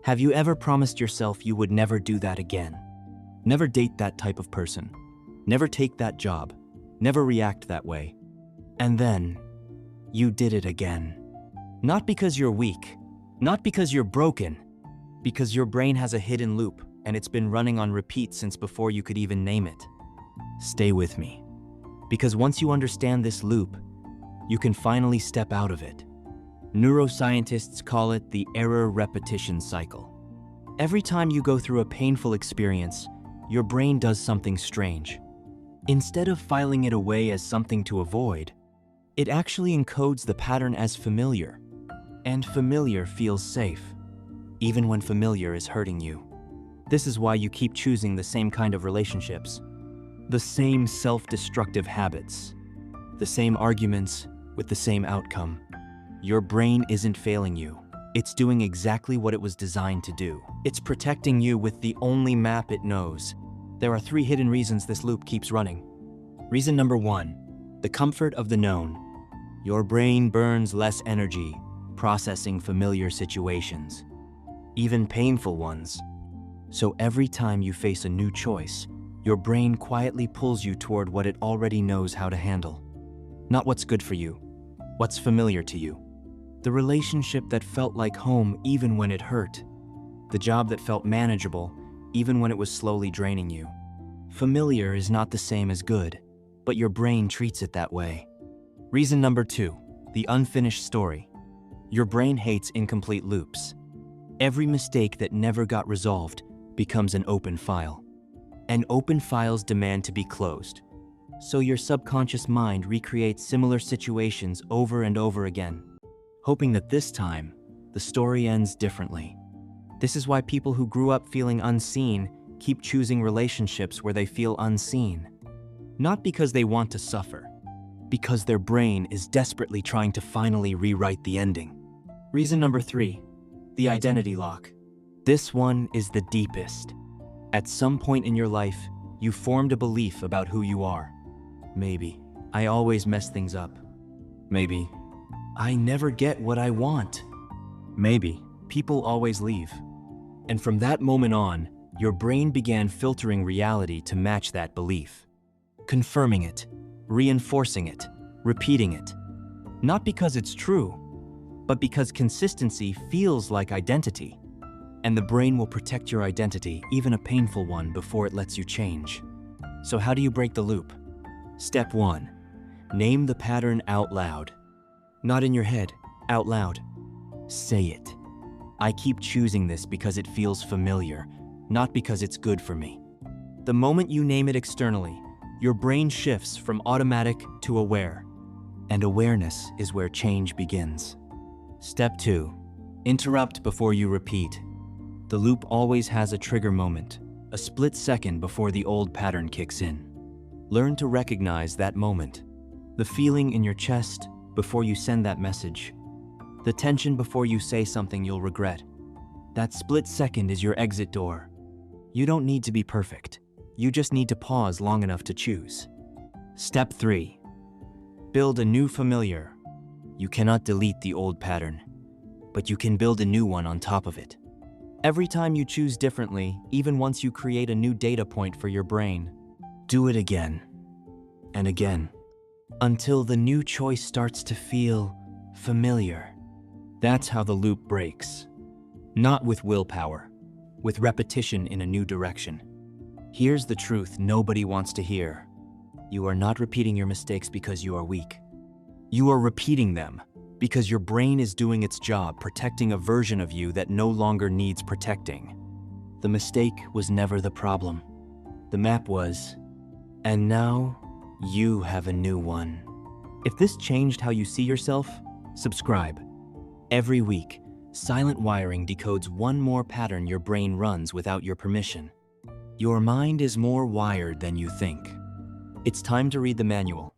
Have you ever promised yourself you would never do that again? Never date that type of person. Never take that job. Never react that way. And then, you did it again. Not because you're weak, not because you're broken, because your brain has a hidden loop and it's been running on repeat since before you could even name it. Stay with me, because once you understand this loop, you can finally step out of it. Neuroscientists call it the error repetition cycle. Every time you go through a painful experience, your brain does something strange. Instead of filing it away as something to avoid, it actually encodes the pattern as familiar. And familiar feels safe, even when familiar is hurting you. This is why you keep choosing the same kind of relationships, the same self-destructive habits, the same arguments with the same outcome. Your brain isn't failing you. It's doing exactly what it was designed to do. It's protecting you with the only map it knows. There are 3 hidden reasons this loop keeps running. Reason number 1, the comfort of the known. Your brain burns less energy processing familiar situations, even painful ones. So every time you face a new choice, your brain quietly pulls you toward what it already knows how to handle. Not what's good for you, what's familiar to you. The relationship that felt like home even when it hurt. The job that felt manageable even when it was slowly draining you. Familiar is not the same as good, but your brain treats it that way. Reason number 2, the unfinished story. Your brain hates incomplete loops. Every mistake that never got resolved becomes an open file. And open files demand to be closed. So your subconscious mind recreates similar situations over and over again, hoping that this time, the story ends differently. This is why people who grew up feeling unseen keep choosing relationships where they feel unseen. Not because they want to suffer, because their brain is desperately trying to finally rewrite the ending. Reason number 3, the identity lock. This one is the deepest. At some point in your life, you formed a belief about who you are. Maybe, I always mess things up. Maybe, I never get what I want. Maybe, people always leave. And from that moment on, your brain began filtering reality to match that belief. Confirming it, reinforcing it, repeating it. Not because it's true, but because consistency feels like identity. And the brain will protect your identity, even a painful one, before it lets you change. So how do you break the loop? Step 1, name the pattern out loud. Not in your head, out loud. Say it. I keep choosing this because it feels familiar, not because it's good for me. The moment you name it externally, your brain shifts from automatic to aware. And awareness is where change begins. Step 2, interrupt before you repeat. The loop always has a trigger moment, a split second before the old pattern kicks in. Learn to recognize that moment. The feeling in your chest before you send that message. The tension before you say something you'll regret. That split second is your exit door. You don't need to be perfect. You just need to pause long enough to choose. Step 3, build a new familiar. You cannot delete the old pattern, but you can build a new one on top of it. Every time you choose differently, even once you create a new data point for your brain, do it again and again until the new choice starts to feel familiar. That's how the loop breaks. Not with willpower, with repetition in a new direction. Here's the truth nobody wants to hear. You are not repeating your mistakes because you are weak. You are repeating them because your brain is doing its job, protecting a version of you that no longer needs protecting. The mistake was never the problem. The map was, and now you have a new one. If this changed how you see yourself, subscribe. Every week, Silent Wiring decodes one more pattern your brain runs without your permission. Your mind is more wired than you think. It's time to read the manual.